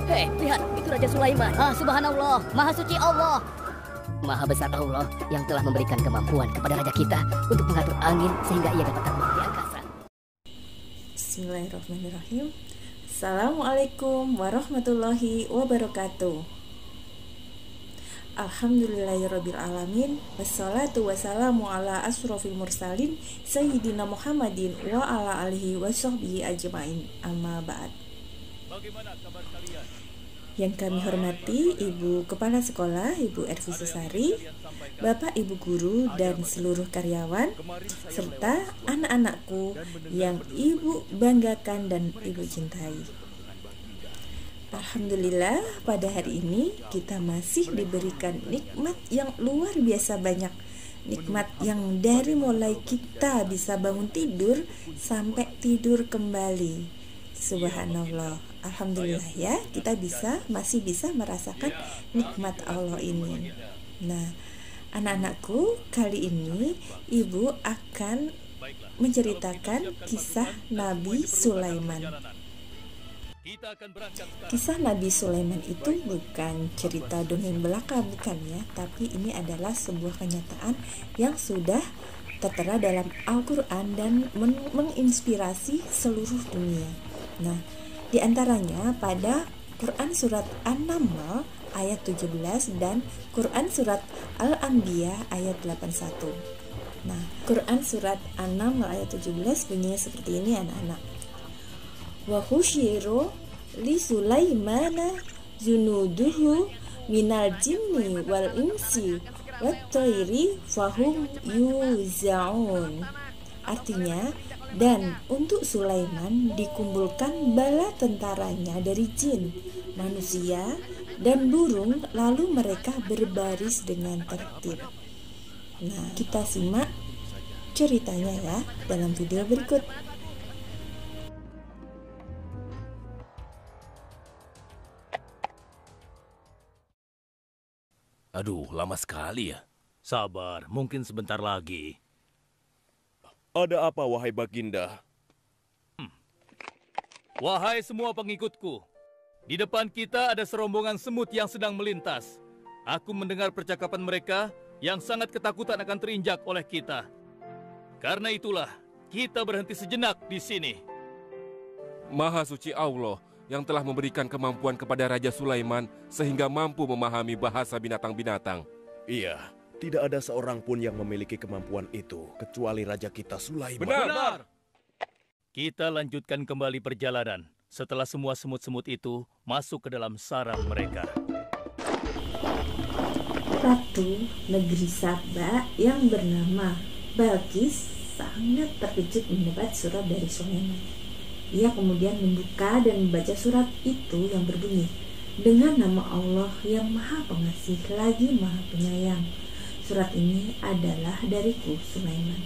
Hei, lihat, itu Raja Sulaiman. Subhanallah, Maha Suci Allah. Maha besar Allah yang telah memberikan kemampuan kepada raja kita untuk mengatur angin sehingga ia dapat terbang di angkasa. Bismillahirrahmanirrahim. Assalamualaikum warahmatullahi wabarakatuh. Alhamdulillahirabbil alamin. Wassalatu wassalamu ala asrofil mursalin sayyidina Muhammadin wa ala alihi washabbihi ajmain. Amma ba'd. Bagaimana kabar kalian? Yang kami hormati Ibu Kepala Sekolah, Ibu Ervi Susari, Bapak Ibu Guru dan seluruh karyawan, serta anak-anakku yang Ibu banggakan dan Ibu cintai. Alhamdulillah, pada hari ini kita masih diberikan nikmat yang luar biasa banyak. Nikmat yang dari mulai kita bisa bangun tidur sampai tidur kembali. Subhanallah, alhamdulillah ya, kita masih bisa merasakan nikmat Allah ini. Nah, anak-anakku, kali ini Ibu akan menceritakan kisah Nabi Sulaiman. Kisah Nabi Sulaiman itu bukan cerita dongeng belaka, bukan ya, tapi ini adalah sebuah kenyataan yang sudah tertera dalam Al-Quran dan menginspirasi seluruh dunia. Nah, diantaranya pada Quran Surat An-Naml ayat 17 dan Quran Surat Al-Anbiya ayat 81. Nah, Quran Surat An-Naml ayat 17 bunyinya seperti ini anak-anak. Wa husyiru li Sulaimana junuduhu minal jinni wal insi wat thairi fahum yuzaun. Artinya, dan untuk Sulaiman dikumpulkan bala tentaranya dari jin, manusia, dan burung, lalu mereka berbaris dengan tertib. Nah, kita simak ceritanya ya dalam video berikut. Aduh, lama sekali ya. Sabar, mungkin sebentar lagi. Ada apa, wahai Baginda? Wahai semua pengikutku, di depan kita ada serombongan semut yang sedang melintas. Aku mendengar percakapan mereka yang sangat ketakutan akan terinjak oleh kita. Karena itulah, kita berhenti sejenak di sini. Maha suci Allah yang telah memberikan kemampuan kepada Raja Sulaiman sehingga mampu memahami bahasa binatang-binatang. Iya, tidak ada seorang pun yang memiliki kemampuan itu kecuali Raja kita Sulaiman. Benar. Kita lanjutkan kembali perjalanan setelah semua semut-semut itu masuk ke dalam sarang mereka. Ratu negeri Saba yang bernama Balkis sangat terkejut mendapat surat dari Sulaiman. Ia kemudian membuka dan membaca surat itu yang berbunyi, dengan nama Allah yang Maha Pengasih lagi Maha Penyayang. Surat ini adalah dariku, Sulaiman.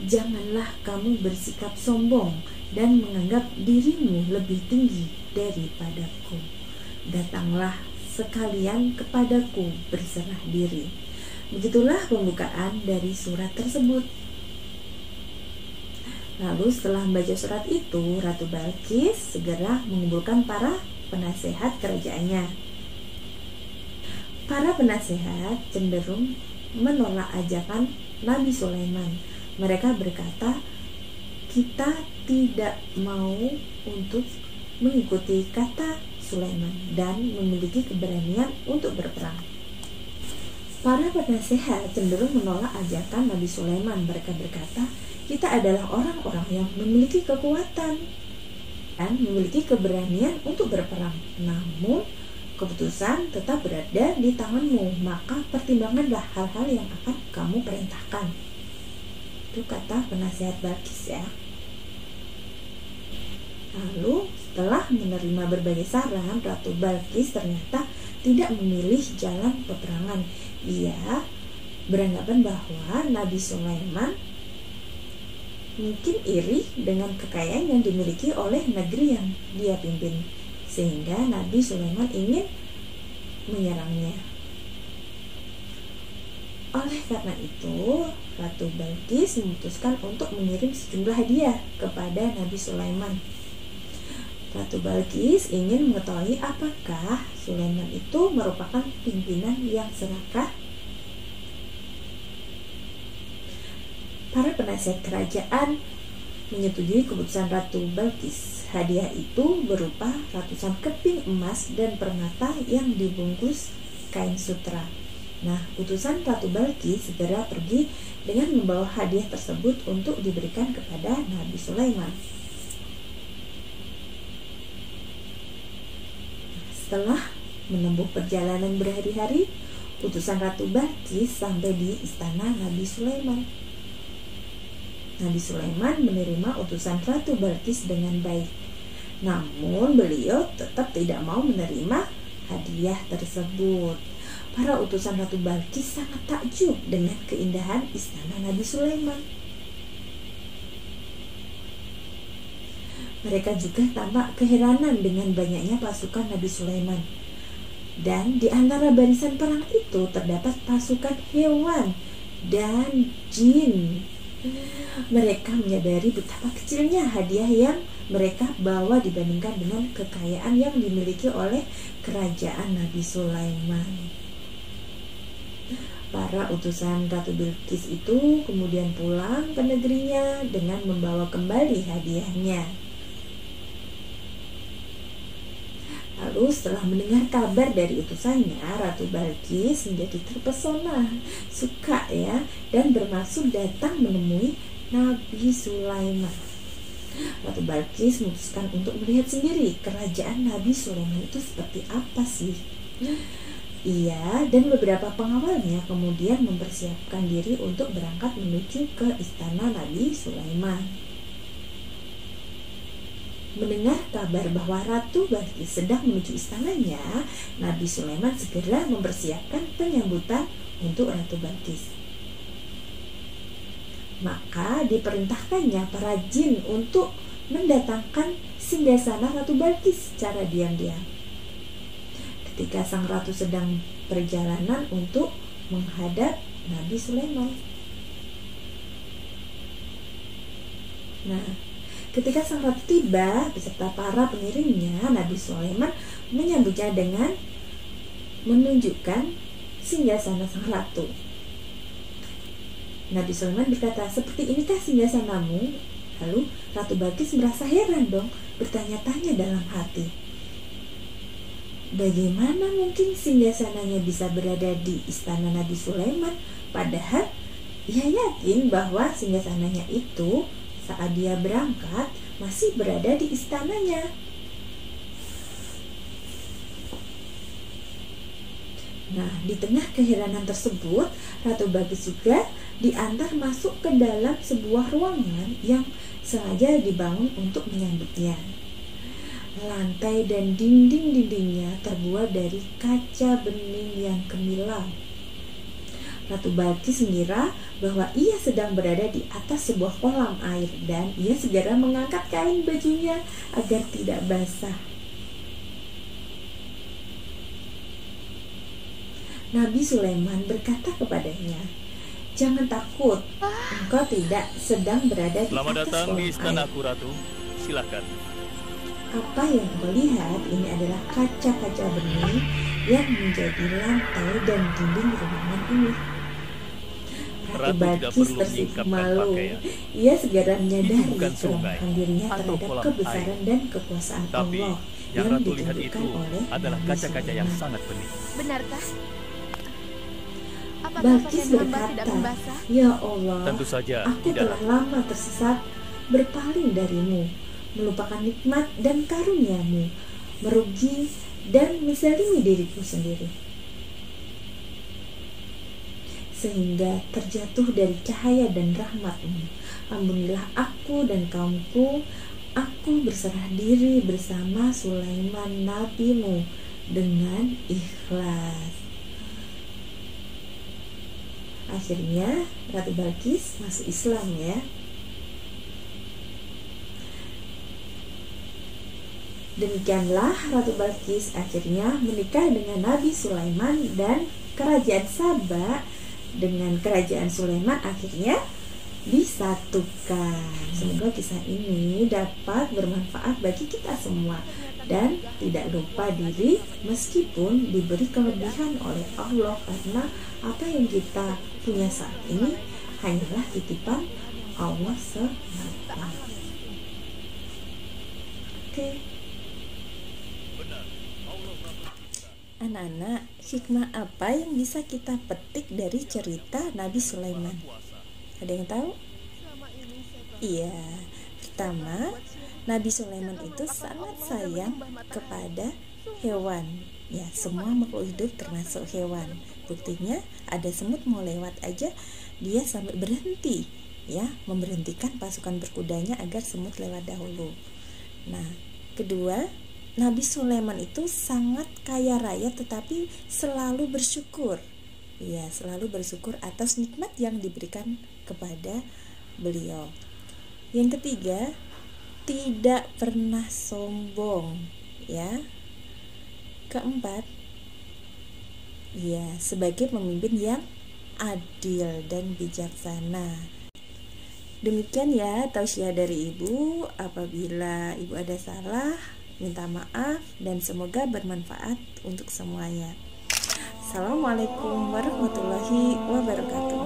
Janganlah kamu bersikap sombong dan menganggap dirimu lebih tinggi daripadaku. Datanglah sekalian kepadaku berserah diri. Begitulah pembukaan dari surat tersebut. Lalu setelah membaca surat itu, Ratu Balkis segera mengumpulkan para penasehat kerajaannya. Para penasehat cenderung menolak ajakan Nabi Sulaiman. Mereka berkata, kita tidak mau untuk mengikuti kata Sulaiman dan memiliki keberanian untuk berperang. Para penasehat cenderung menolak ajakan Nabi Sulaiman. Mereka berkata, kita adalah orang-orang yang memiliki kekuatan dan memiliki keberanian untuk berperang. Namun, keputusan tetap berada di tanganmu, maka pertimbangkanlah hal-hal yang akan kamu perintahkan. Itu kata penasehat Balkis ya. Lalu, setelah menerima berbagai saran, Ratu Balkis ternyata tidak memilih jalan peperangan. Ia beranggapan bahwa Nabi Sulaiman mungkin iri dengan kekayaan yang dimiliki oleh negeri yang dia pimpin, sehingga Nabi Sulaiman ingin menyerangnya. Oleh karena itu, Ratu Balkis memutuskan untuk mengirim sejumlah hadiah kepada Nabi Sulaiman. Ratu Balkis ingin mengetahui apakah Sulaiman itu merupakan pimpinan yang serakah. Para penasihat kerajaan menyetujui keputusan Ratu Balkis. Hadiah itu berupa ratusan keping emas dan permata yang dibungkus kain sutra. Nah, utusan Ratu Balkis segera pergi dengan membawa hadiah tersebut untuk diberikan kepada Nabi Sulaiman. Setelah menempuh perjalanan berhari-hari, utusan Ratu Balkis sampai di istana Nabi Sulaiman. Nabi Sulaiman menerima utusan Ratu Balkis dengan baik. Namun beliau tetap tidak mau menerima hadiah tersebut. Para utusan Ratu Balkis sangat takjub dengan keindahan istana Nabi Sulaiman. Mereka juga tampak keheranan dengan banyaknya pasukan Nabi Sulaiman. Dan di antara barisan perang itu terdapat pasukan hewan dan jin. Mereka menyadari betapa kecilnya hadiah yang mereka bawa dibandingkan dengan kekayaan yang dimiliki oleh kerajaan Nabi Sulaiman. Para utusan Ratu Bilqis itu kemudian pulang ke negerinya dengan membawa kembali hadiahnya. Lalu setelah mendengar kabar dari utusannya, Ratu Balkis menjadi terpesona, suka ya, dan bermaksud datang menemui Nabi Sulaiman. Ratu Balkis memutuskan untuk melihat sendiri kerajaan Nabi Sulaiman itu seperti apa sih. Ia dan beberapa pengawalnya kemudian mempersiapkan diri untuk berangkat menuju ke istana Nabi Sulaiman. Mendengar kabar bahwa Ratu Balkis sedang menuju istananya, Nabi Sulaiman segera mempersiapkan penyambutan untuk Ratu Balkis. Maka diperintahkannya para jin untuk mendatangkan singgasana Ratu Balkis secara diam-diam. Ketika sang ratu sedang perjalanan untuk menghadap Nabi Sulaiman. Nah, ketika sang ratu tiba beserta para pengiringnya, Nabi Sulaiman menyambutnya dengan menunjukkan singgasana sang ratu. Nabi Sulaiman berkata, "Seperti inikah singgasanamu?" Lalu Ratu Balkis merasa heran dong, bertanya-tanya dalam hati, bagaimana mungkin singgasananya bisa berada di istana Nabi Sulaiman? Padahal ia yakin bahwa singgasananya itu saat dia berangkat masih berada di istananya. Nah, di tengah keheranan tersebut, Ratu Balkis juga diantar masuk ke dalam sebuah ruangan yang sengaja dibangun untuk menyambutnya. Lantai dan dinding-dindingnya terbuat dari kaca bening yang gemilang. Ratu Balkis mengira bahwa ia sedang berada di atas sebuah kolam air dan ia segera mengangkat kain bajunya agar tidak basah. Nabi Sulaiman berkata kepadanya, "Jangan takut, engkau tidak sedang berada di Selamat atas datang kolam di air. istanaku, Ratu. Silakan." Apa yang kau lihat ini adalah kaca-kaca bening yang menjadi lantai dan dinding ruangan ini. Ratu Ratu tidak Balkis perlu tersipu menyingkapkan malu. pakaian. Ia segera Itu menyadari bukan sungai kelemahan dirinya atau terhadap kolam kebesaran air. dan kekuasaan Tapi Allah yang Ratu lihat ditunjukkan itu oleh adalah Nabi kaca-kaca yang Sulaiman. sangat bening. Benarkah? Apakah Balkis pakaian hamba tidak berkata, membasah? "Ya Allah, Tentu saja aku tidak. telah lama tersesat, berpaling darimu, melupakan nikmat dan karuniamu, merugi dan menzalimi diriku sendiri, sehingga terjatuh dari cahaya dan rahmatmu. Ampunilah aku dan kaumku. Aku berserah diri bersama Sulaiman nabimu dengan ikhlas." Akhirnya Ratu Balkis masuk Islam ya. Demikianlah Ratu Balkis akhirnya menikah dengan Nabi Sulaiman dan kerajaan Saba dengan kerajaan Sulaiman akhirnya disatukan. Semoga kisah ini dapat bermanfaat bagi kita semua dan tidak lupa diri meskipun diberi kelebihan oleh Allah, karena apa yang kita punya saat ini hanyalah titipan Allah semata. Oke. Anak-anak, hikmah apa yang bisa kita petik dari cerita Nabi Sulaiman? Ada yang tahu? Iya, pertama, Nabi Sulaiman itu sangat sayang kepada hewan. Ya, semua makhluk hidup termasuk hewan. Buktinya ada semut mau lewat aja dia sampai berhenti, ya, memberhentikan pasukan berkudanya agar semut lewat dahulu. Nah, kedua, Nabi Sulaiman itu sangat kaya raya tetapi selalu bersyukur. Ya, selalu bersyukur atas nikmat yang diberikan kepada beliau. Yang ketiga, tidak pernah sombong, ya. Keempat, ya, sebagai pemimpin yang adil dan bijaksana. Demikian ya tausiah dari Ibu. Apabila Ibu ada salah, minta maaf dan semoga bermanfaat untuk semuanya. Assalamualaikum warahmatullahi wabarakatuh.